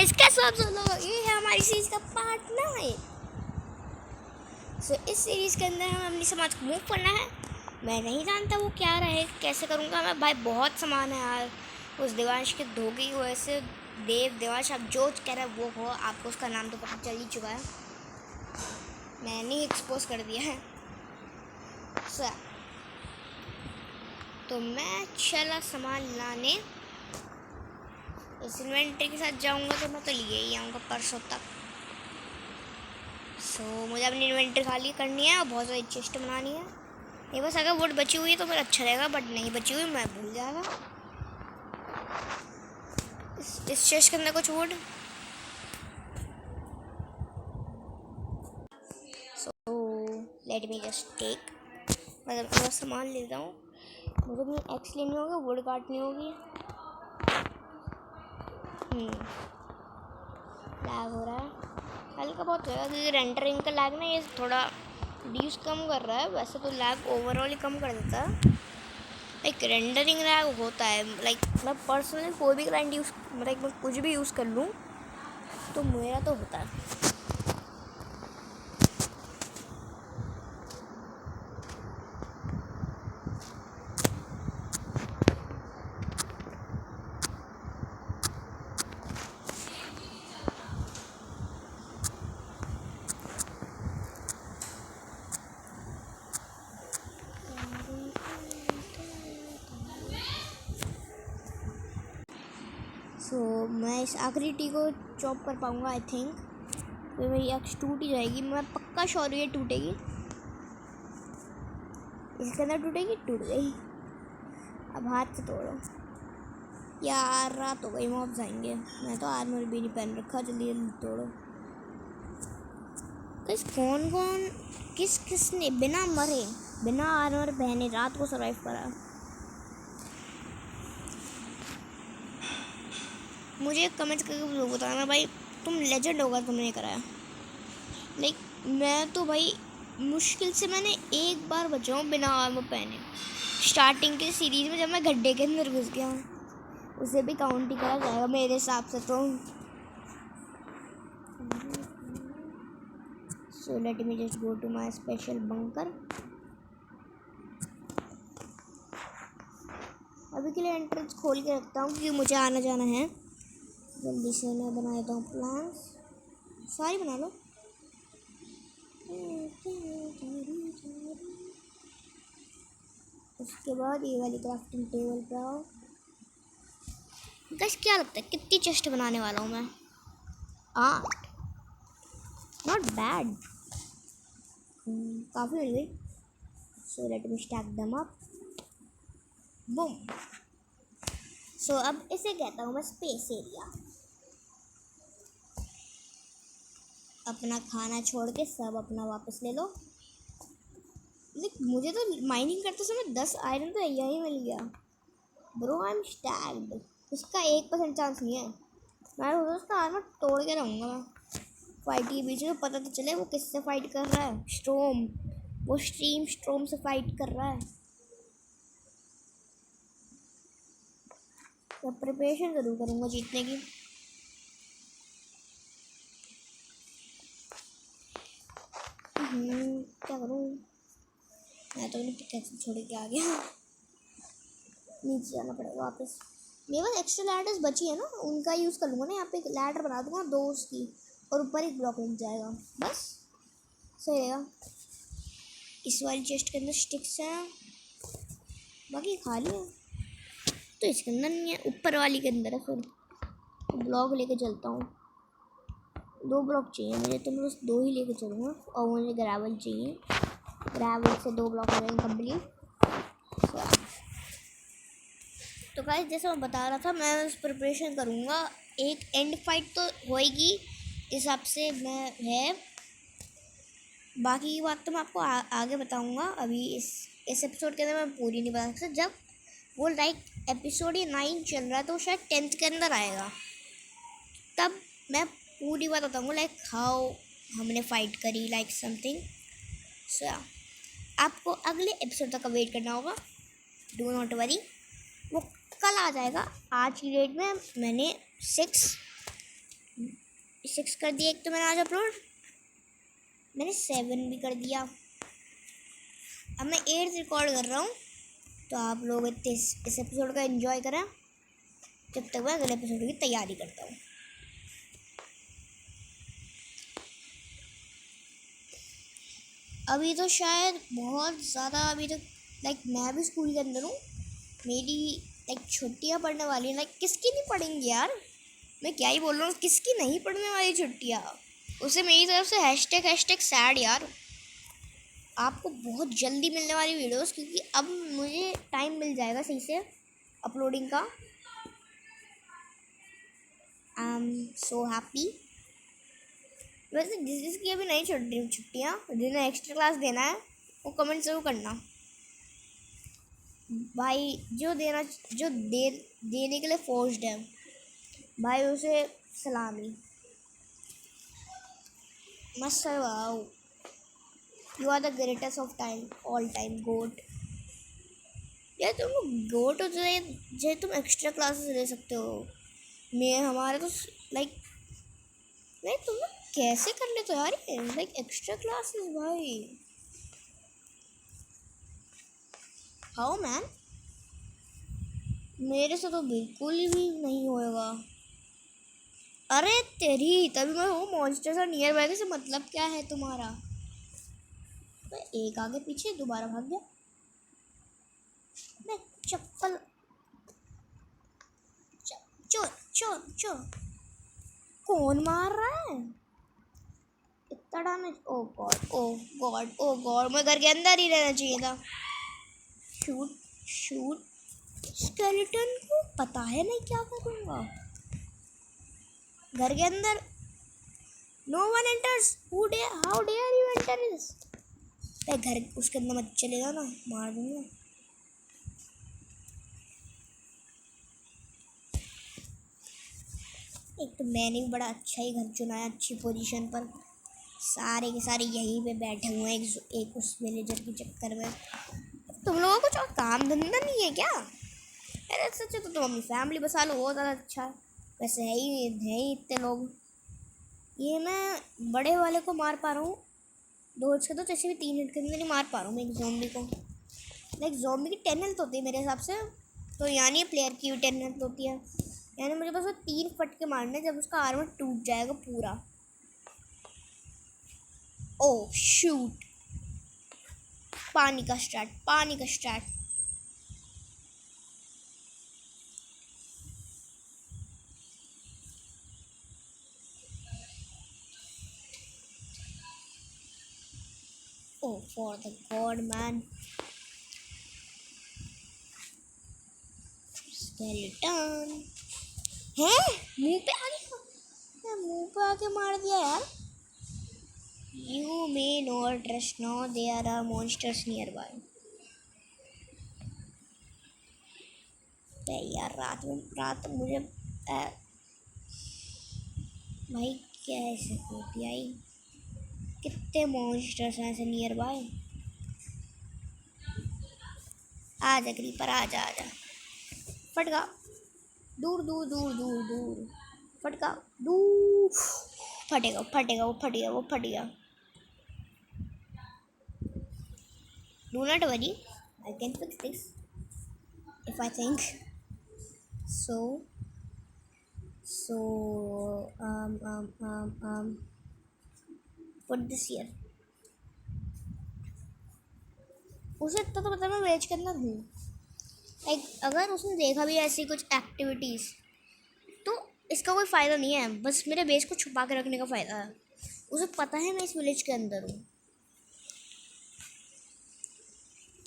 Guys कैसे आप सब लोग, ये है हमारी सीरीज का पार्ट 9। सो इस सीरीज के अंदर हमें अपनी समाज को मूव करना है। मैं नहीं जानता वो क्या रहे, कैसे करूँगा मैं। भाई बहुत सामान है यार। उस देवांश के धोखे की वजह से देवांश आप जो कह रहे हैं वो हो। आपको उसका नाम तो पता चल ही चुका है, मैंने ही एक्सपोज कर दिया है। सो तो मैं चला सामान लाने। इस इन्वेंटरी के साथ जाऊंगा तो मैं तो लिए ही आऊँगा परसों तक। सो मुझे अपनी इन्वेंटरी खाली करनी है और बहुत सारी चेस्ट बनानी है। ये बस अगर वुड बची हुई है तो फिर अच्छा रहेगा, बट नहीं बची हुई मैं भूल जाएगा। इस चेस्ट के अंदर कुछ wood. So let me just take, मतलब थोड़ा सामान लेता हूँ। मुझे अपनी एक्स लेनी होगी, वुड काटनी होगी। लैग हो रहा है हल्का बहुत होगा क्योंकि रेंडरिंग का लैग ना ये थोड़ा ड्यूस कम कर रहा है। वैसे तो लैग ओवरऑल ही कम कर देता है, एक रेंडरिंग लैग होता है। लाइक मैं पर्सनली कोई भी क्लाइंट यूज़, मतलब मैं कुछ भी यूज़ कर लूँ तो मेरा तो होता है। सो मैं इस आखिरी टी को चॉप कर पाऊँगा आई थिंक। फिर मेरी एक्स टूट ही जाएगी, मैं पक्का श्योर ये टूटेगी। इसके अंदर टूटेगी, टूट गई। अब हाथ से तोड़ो यार, रात हो गई, मॉब्स आएंगे। मैं तो आर्मर भी नहीं पहन रखा, जल्दी जल्दी तोड़ो। कौन कौन किस ने बिना मरे बिना आर्मर पहने रात को सरवाइव करा। मुझे कमेंट करके लोग बताना भाई तुम लेजेंड होगा तुमने कराया। लाइक मैं तो भाई मुश्किल से मैंने एक बार बचा हूँ बिना आर्मर पहने, स्टार्टिंग के सीरीज में जब मैं गड्ढे के अंदर घुस गया हूँ। उसे भी काउंट ही करा जाएगा मेरे हिसाब से तो। So let me just go to my special bunker. अभी के लिए एंट्रेंस खोल के रखता हूँ क्योंकि मुझे आना जाना है। जल्दी से मैं बना देता हूँ प्लान्स, सारी बना लो। उसके बाद ये वाली क्राफ्टिंग टेबल पे आओ। गाइस क्या लगता है कितनी चेस्ट बनाने वाला हूँ मैं? नॉट बैड, काफ़ी मिल गई। So let me stack them up, boom. So अब इसे कहता हूँ मैं स्पेस एरिया। अपना खाना छोड़ के सब अपना वापस ले लो। लेकिन मुझे तो माइनिंग करते समय 10 आयरन तो यही मिल गया। Bro I am stacked. उसका 1% चांस नहीं है। मैं उसका आर्मर तोड़ के रहूँगा मैं। फाइट के बीच में पता तो चले वो किससे फाइट कर रहा है। स्ट्रोम, वो स्ट्रोम से फाइट कर रहा है। मैं प्रिपरेशन ज़रूर करूँगा जीतने की। क्या करूँ मैं तो नहीं, कैसे छोड़ के आ गया। नीचे जाना पड़ेगा वापस। मेरे पास एक्स्ट्रा लैडर्स बची है ना, उनका यूज़ कर लूँगा ना। यहाँ पे एक लैडर बना दूँगा 2 उसकी, और ऊपर एक ब्लॉक लग जाएगा, बस सही रहेगा। इस वाली चेस्ट के अंदर स्टिक्स हैं, बाकी खाली है तो इसके अंदर नहीं है। ऊपर वाली के अंदर है। फिर ब्लॉक लेके चलता हूँ। 2 ब्लॉक चाहिए मुझे, तो मैं बस 2 ही लेके चलूँगा। और मुझे ग्रेवल चाहिए, ग्रेवल से 2 ब्लॉक हो जाएंगे कंप्लीट। तो गाइस जैसे मैं बता रहा था, मैं उस प्रिपरेशन करूँगा। एक एंड फाइट तो होएगी हिसाब से मैं है, बाकी की बात तो मैं आपको आगे बताऊँगा। अभी इस एपिसोड के अंदर मैं पूरी नहीं बता सकता। जब वो लाइक एपिसोड ये 9 चल रहा है तो शायद 10th के अंदर आएगा, तब मैं पूरी बात बताऊँगा लाइक हाउ हमने फाइट करी, लाइक समथिंग। सो आपको अगले एपिसोड तक का वेट करना होगा। डू नॉट वरी, वो कल आ जाएगा। आज की डेट में मैंने 6 6 कर दिया एक तो मैंने आज अपलोड, मैंने 7 भी कर दिया, अब मैं 8 रिकॉर्ड कर रहा हूँ। तो आप लोग इस एपिसोड का एंजॉय करें, जब तक मैं अगले एपिसोड की तैयारी करता हूँ। अभी तो शायद बहुत ज़्यादा, अभी तो लाइक मैं भी स्कूल के अंदर हूँ, मेरी लाइक छुट्टियाँ पड़ने वाली हैं। लाइक किसकी नहीं पड़ेंगी यार, मैं क्या ही बोल रहा हूँ, किसकी नहीं पड़ने वाली छुट्टियाँ। उसे मेरी तरफ से हैशटैग सैड यार। आपको बहुत जल्दी मिलने वाली वीडियोस, क्योंकि अब मुझे टाइम मिल जाएगा सही से अपलोडिंग का। I am so happy. वैसे जिसकी अभी नहीं छुट्टियाँ, जिन्हें एक्स्ट्रा क्लास देना है वो कमेंट ज़रूर करना भाई। जो देने के लिए फोर्स्ड है भाई, उसे सलामी। मस्त wow, you are the greatest of time, all time GOAT. यार तुम गोट हो जो तुम एक्स्ट्रा क्लासेस ले सकते हो। मैं हमारे तो लाइक नहीं, तुम लोग कैसे कर लेते हो यार ये लाइक एक्स्ट्रा क्लासेस भाई। हाउ मैन, मेरे से तो बिल्कुल भी नहीं होएगा। अरे तेरी, तभी मैं हूँ मॉन्स्टर से नियर बाय से मतलब क्या है तुम्हारा। मैं एक आगे पीछे दोबारा भाग गया। मैं चप्पल चो चो चो, कौन मार रहा है इतना डैमेज। ओ गॉड ओ गॉड ओ गॉड, मैं घर के अंदर ही रहना चाहिए था। शूट शूट, स्केलेटन को पता है मैं क्या करूँगा। घर के अंदर no one enters, how dare you enter this. घर उसके अंदर मत चलेगा ना, मार दूंगा। एक तो मैंने भी बड़ा अच्छा ही घर चुना है, अच्छी पोजीशन पर। सारे के सारे यहीं पे बैठे हुए हैं एक उस विलेजर के चक्कर में। तुम लोगों को कुछ काम धंधा नहीं है क्या? अरे सच तो तुम अपनी फैमिली बसा लो, बहुत ज़्यादा अच्छा है। वैसे है ही इतने लोग। ये मैं बड़े वाले को मार पा रहा हूँ, दो इसके तो जैसे भी 3 हिट के अंदर नहीं मार पा रहा हूँ मैं एक ज़ॉम्बी को। लाइक ज़ॉम्बी की 10 हेल्थ होती है मेरे हिसाब से, तो यानी प्लेयर की भी 10 हेल्थ होती है। यानी मुझे बस वो 3 फटके मारने, जब उसका आर्मर टूट जाएगा पूरा। ओ शूट, पानी का start. Oh for the god man, skeleton है मुंह पे आ गया, मुंह पे आके मार दिया यार। You may not trust now, there are monsters nearby. यार रात मुझे भाई कैसे होती आई, कितने मॉन्स्टर्स हैं ऐसे नियर बाय। आजा क्रीपर आजा, फटका दूर, फटका दूर, फटेगा वो फट गया। Do not worry, I can fix this if I think so. Put this here. उसे इतना तो पता मैं वेज के अंदर हूँ। लाइक अगर उसने देखा भी ऐसी कुछ एक्टिविटीज़, तो इसका कोई फ़ायदा नहीं है, बस मेरे बेस को छुपा के रखने का फ़ायदा है। उसे पता है मैं इस विलेज के अंदर हूँ,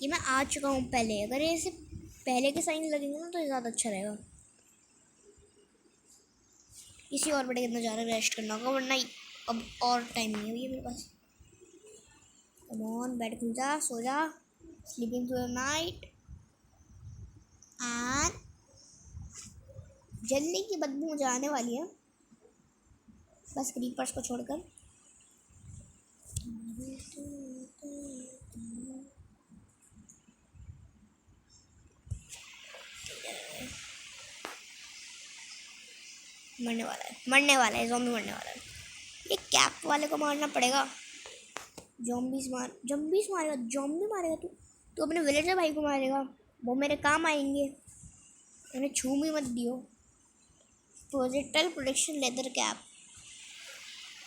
कि मैं आ चुका हूँ पहले। अगर ये ऐसे पहले के साइन लगेंगे ना तो ज़्यादा अच्छा रहेगा। किसी और बड़े के अंदर जाकर रेस्ट करना होगा, वरना अब और टाइम नहीं है मेरे पास। कम ऑन, बेड खुल जा, सो जा, sleeping through the night. And जलने की बदबू मुझे आने वाली है, बस क्रीपर्स को छोड़कर। मरने वाला है ज़ॉम्बी, मरने वाला है। ये कैप वाले को मारना पड़ेगा। जॉम्बीज मारेगा, जॉम्बी मारेगा तू। तू अपने विलेजर भाई को मारेगा, वो मेरे काम आएंगे। उन्हें छू भी मत दियो। प्रोजेक्टाइल प्रोटेक्शन लेदर कैप,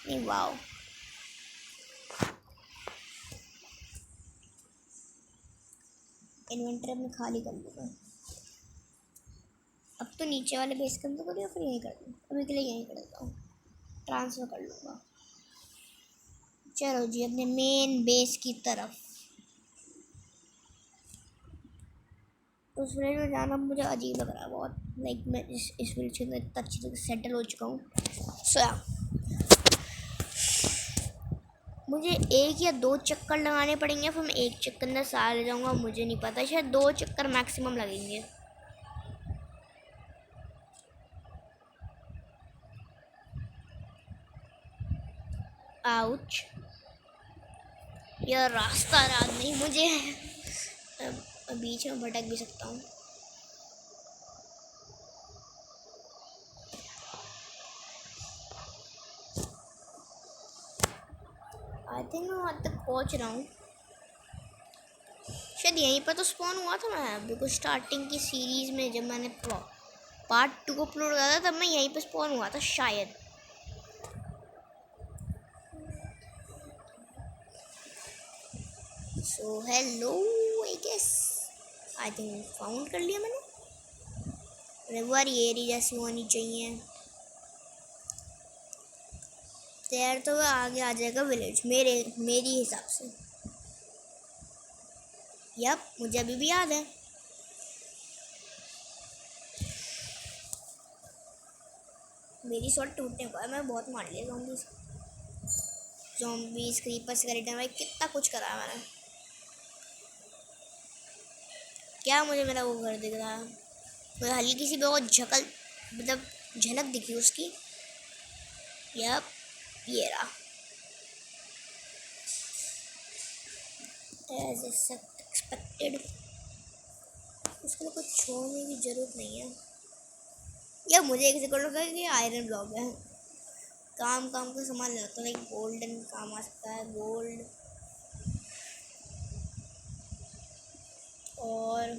नहीं वाओ। इन्वेंटरी में खाली कर लूँगा। अब तो नीचे वाले बेस के अंदर करूँ या फिर यहीं कर दूँ? अभी के लिए यहीं कर देता हूँ, ट्रांसफ़र कर लूँगा। चलो जी अपने मेन बेस की तरफ। उस विलेज में जाना मुझे अजीब लग रहा है बहुत। लाइक मैं इस विलेज में इतना अच्छी तरह सेटल हो चुका हूँ। सो मुझे 1 या 2 चक्कर लगाने पड़ेंगे, फिर मैं 1 चक्कर अंदर सार ले जाऊँगा। मुझे नहीं पता, शायद 2 चक्कर मैक्सिमम लगेंगे। आउच, यह रास्ता याद नहीं मुझे। बीच में भटक भी सकता हूँ। आई थिंक मैं वहाँ तक पहुँच रहा हूँ। शायद यहीं पर तो स्पॉन हुआ था मैं, बिकॉज स्टार्टिंग की सीरीज़ में जब मैंने पार्ट 2 को अपलोड करा था तब मैं यहीं पर स्पॉन हुआ था शायद। So hello, I guess I think found कर लिया मैंने। रिवर एरिया जैसी होनी चाहिए। तैयार तो वह आगे आ जाएगा विलेज मेरी हिसाब से। यप, मुझे अभी भी याद है। मेरी शॉट टूटने को है, मैं बहुत मार लिया ज़ॉम्बीज़ क्रीपर्स करेक्टर भाई, कितना कुछ करा मैंने। क्या मुझे मेरा वो घर दिख रहा है? मुझे हल्की सी बहुत मतलब झलक दिखी उसकी। यप, ये रहा। एज एक्सपेक्टेड, उसके लिए कुछ छोड़ने की ज़रूरत नहीं है। या मुझे एक सेकंड लगा कि आयरन ब्लॉक है। काम का सामान लेता हूँ, लाइक गोल्डन काम आ सकता है, गोल्ड। और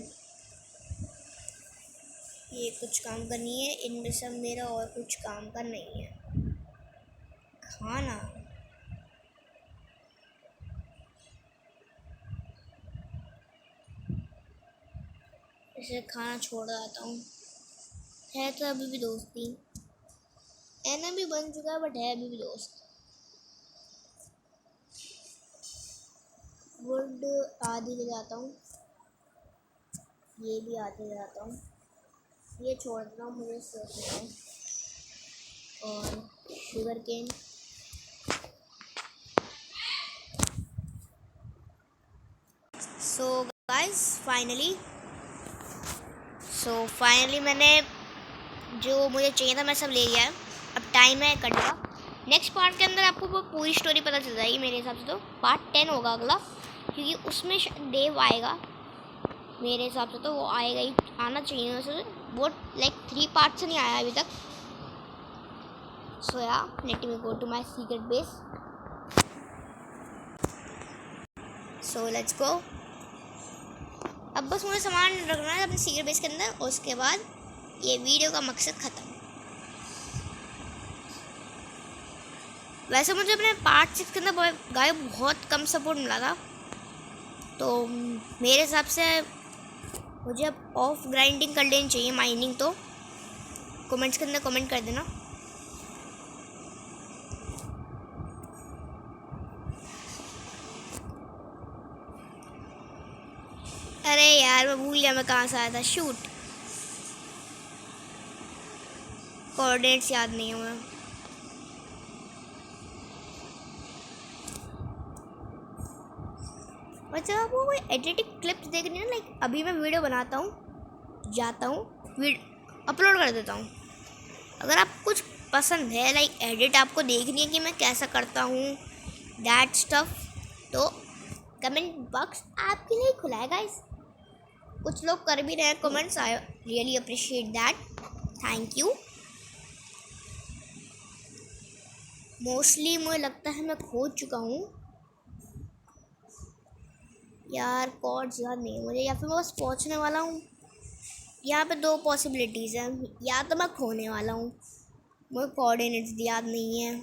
ये कुछ काम का नहीं है, इनमें सब मेरा और कुछ काम का नहीं है। खाना, इसे खाना छोड़ आता हूँ। है तो अभी भी दोस्ती, एनिमी बन चुका है बट है अभी भी दोस्त। वुड आधी ले जाता हूँ, ये भी आधी ले जाता हूँ, ये छोड़ देता हूँ, मुझे सोचना है। और sugar cane, so guys finally मैंने जो मुझे चाहिए था मैं सब ले लिया है। अब टाइम है करने का। नेक्स्ट पार्ट के अंदर आपको वो पूरी स्टोरी पता चल जाएगी मेरे हिसाब से। तो पार्ट 10 होगा अगला, क्योंकि उसमें देव आएगा मेरे हिसाब से। तो वो आएगा ही, आना चाहिए वैसे। वो लाइक 3 पार्ट से नहीं आया अभी तक। So yeah let me go to my secret base. So let's go. अब बस मुझे सामान रखना है अपने सीक्रेट बेस के अंदर, और उसके बाद ये वीडियो का मकसद ख़त्म। वैसे मुझे अपने पार्ट 6 के अंदर गाय बहुत कम सपोर्ट मिला था, तो मेरे हिसाब से मुझे अब ऑफ ग्राइंडिंग कर लेनी चाहिए, माइनिंग। तो कमेंट्स के अंदर कमेंट कर देना। अरे यार मैं भूल गया मैं कहाँ से आया था। शूट, कोऑर्डिनेट्स याद नहीं है मुझे। अच्छा, आपको कोई एडिटिंग क्लिप्स देखनी है लाइक अभी मैं वीडियो बनाता हूँ, जाता हूँ, अपलोड कर देता हूँ। अगर आपको कुछ पसंद है लाइक एडिट आपको देखनी है कि मैं कैसा करता हूँ दैट स्टफ, तो कमेंट बॉक्स आपके लिए खुला है गाइस। कुछ लोग कर भी रहे हैं comments, I really appreciate that, thank you. Mostly मुझे लगता है मैं खो चुका हूँ यार, कॉर्ड्स याद नहीं है मुझे, या फिर मैं बस पहुँचने वाला हूँ। यहाँ पे दो पॉसिबिलिटीज़ हैं, या तो मैं खोने वाला हूँ, मुझे कोऑर्डिनेट्स याद नहीं है,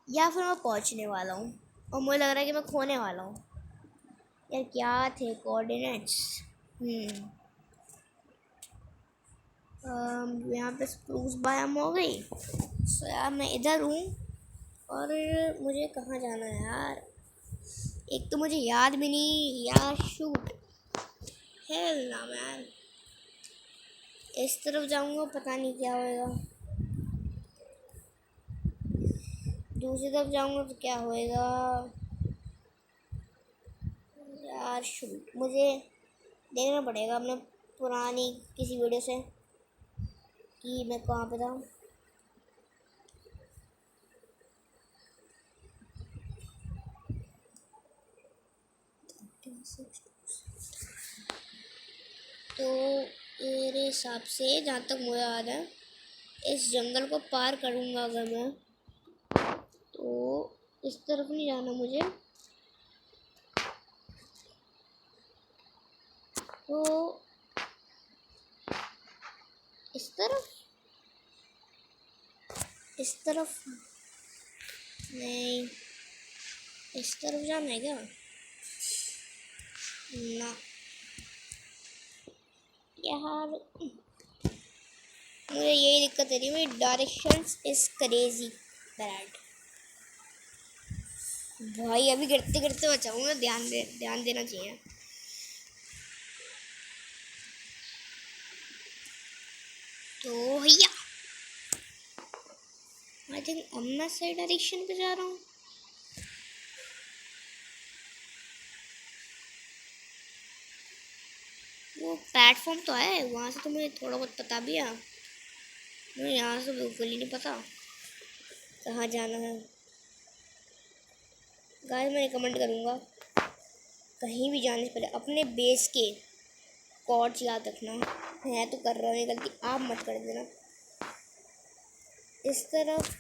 या फिर मैं पहुँचने वाला हूँ और मुझे लग रहा है कि मैं खोने वाला हूँ। यार क्या थे कोऑर्डिनेट्स? यहाँ पे स्प्रूस बायम हो गई। सो यार मैं इधर हूँ और मुझे कहाँ जाना है यार? एक तो मुझे याद भी नहीं यार, शूट हेल ना मैन। इस तरफ जाऊँगा पता नहीं क्या होएगा, दूसरी तरफ जाऊँगा तो क्या होएगा यार? शूट, मुझे देखना पड़ेगा अपने पुरानी किसी वीडियो से कि मैं कहाँ पे था। तो मेरे हिसाब से जहाँ तक मुझे याद है, इस जंगल को पार करूँगा अगर मैं, तो इस तरफ नहीं जाना मुझे, तो इस तरफ, इस तरफ नहीं, इस तरफ जाना है क्या? ना यार, मुझे यही दिक्कत है, मेरी डायरेक्शंस इज क्रेजी बैड। भाई अभी गिरते गिरते बचाऊंगा, ध्यान देना चाहिए। तो भैया आई थिंक अब मैं सही डायरेक्शन पे जा रहा हूँ। वो प्लेटफॉर्म तो है, वहाँ से तो मुझे थोड़ा बहुत पता भी है, मुझे यहाँ से बिल्कुल ही नहीं पता कहाँ जाना है। गाइस मैं रिकमेंड करूँगा कहीं भी जाने से पहले अपने बेस के कॉर्ड्स याद रखना। मैं तो कर रहा हूँ ये गलती, आप मत कर देना। इस तरफ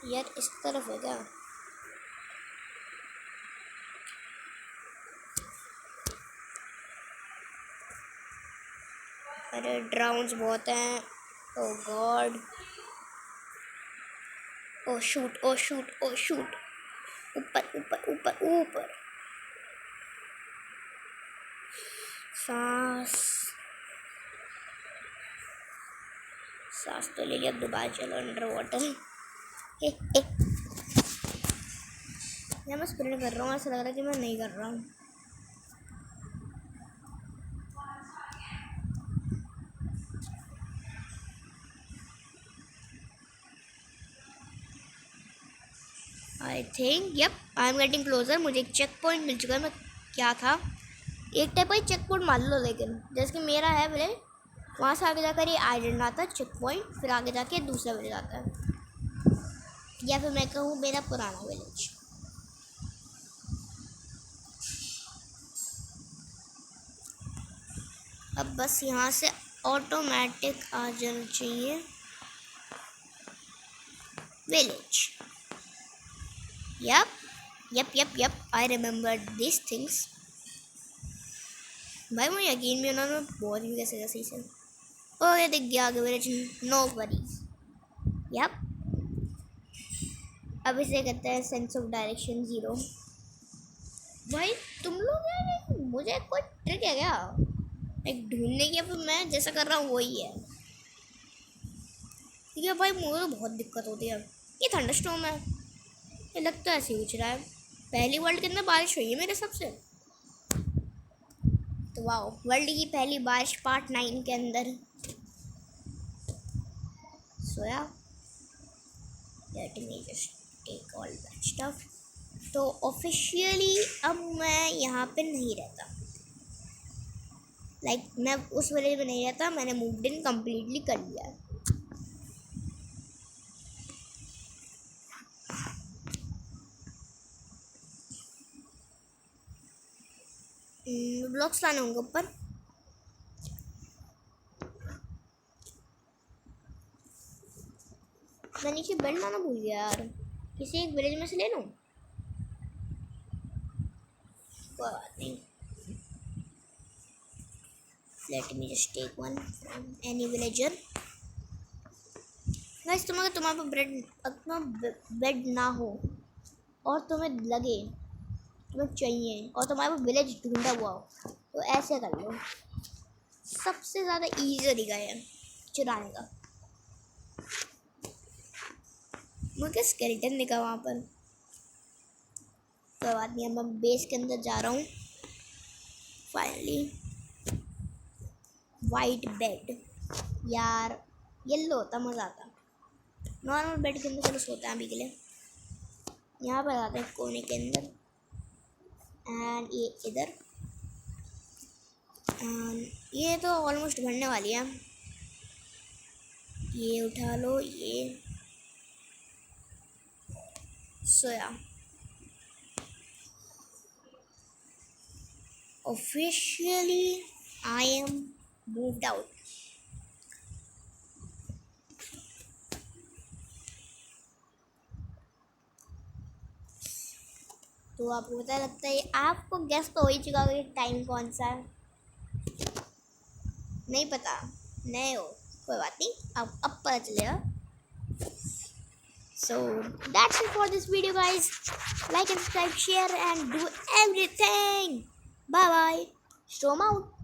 यार, इस तरफ है क्या? अरे ड्राउन्स बहुत हैं, ओ गॉड, ओ शूट, ओ शूट, ओ शूट, ऊपर ऊपर ऊपर ऊपर, सांस सांस तो ले लिया, अब दोबारा चलो अंडर वाटर। या मैं स्प्रिंट कर रहा हूँ, ऐसा लग रहा है कि मैं नहीं कर रहा हूँ। I think yup I am getting closer. मुझे एक चेक पॉइंट मिल चुका है। मैं क्या था, एक टाइप का चेक पॉइंट मान लो, लेकिन जैसे कि मेरा है विलेज, वहाँ से आगे जाकर ये आइलैंड आता है चेक पॉइंट, फिर आगे जाके दूसरा विलेज आता है, या फिर मैं कहूँ मेरा पुराना विलेज। अब बस यहाँ से ऑटोमेटिक आ जाना चाहिए village. Yup yup yup yup I remember this things. भाई मुझे यकीन भी होना, मैं बहुत ही कैसे सही से। ओ ये दिख गया आगे विलेज, नो वरीज। यप अब इसे कहते हैं सेंस ऑफ डायरेक्शन जीरो। भाई तुम लोग यार, मुझे कोई ट्रिक है क्या एक ढूंढने की? फिर मैं जैसा कर रहा हूँ वही है, ठीक है भाई। मुझे तो बहुत दिक्कत होती है। ये थंडरस्टॉर्म है, ये लगता है ऐसे ही कुछ रहा है। पहली वर्ल्ड के अंदर बारिश हुई है मेरे सबसे, तो वाह, वर्ल्ड की पहली बारिश पार्ट 9 के अंदर। सोया let me just take all that stuff. तो ऑफिशियली अब मैं यहाँ पे नहीं रहता, लाइक मैं उस विलेज में नहीं रहता, मैंने मूव्ड इन कम्प्लीटली कर लिया है। ब्लॉक्स लाने होंगे ऊपर। मैं नीचे बेड लाना भूल गया यार, किसी एक विलेज में से ले लूँ, कोई बात नहीं। Let me just take one from any villager. Guys तुम्हारे पास ब्रेड अपना बेड ना हो और तुम्हें लगे तुम्हें चाहिए और तुम्हारे पास विलेज ढूंढा हुआ हो, तो ऐसे कर लो, सबसे ज़्यादा इजी तरीका है चुराने का। मुझे स्केलेटन दिखा वहाँ पर, कोई बात नहीं, अब मैं बेस के अंदर जा रहा हूँ। फाइनली वाइट बेड, यार येलो होता मज़ा आता, नॉर्मल बेड के अंदर चलो सोते हैं अभी के लिए। यहाँ पर आते हैं कोने के अंदर, एंड ये इधर, एंड ये तो ऑलमोस्ट भरने वाली है, ये उठा लो, ये सोया। Officially I am moved out. तो आपको पता लगता है, आपको गेस तो हो ही चुका होगा कि टाइम कौन सा है, नहीं पता, नहीं हो कोई बात नहीं, अब पता चलेगा। So that's it for this video guys, like and subscribe, share and do everything. Bye bye, storm out.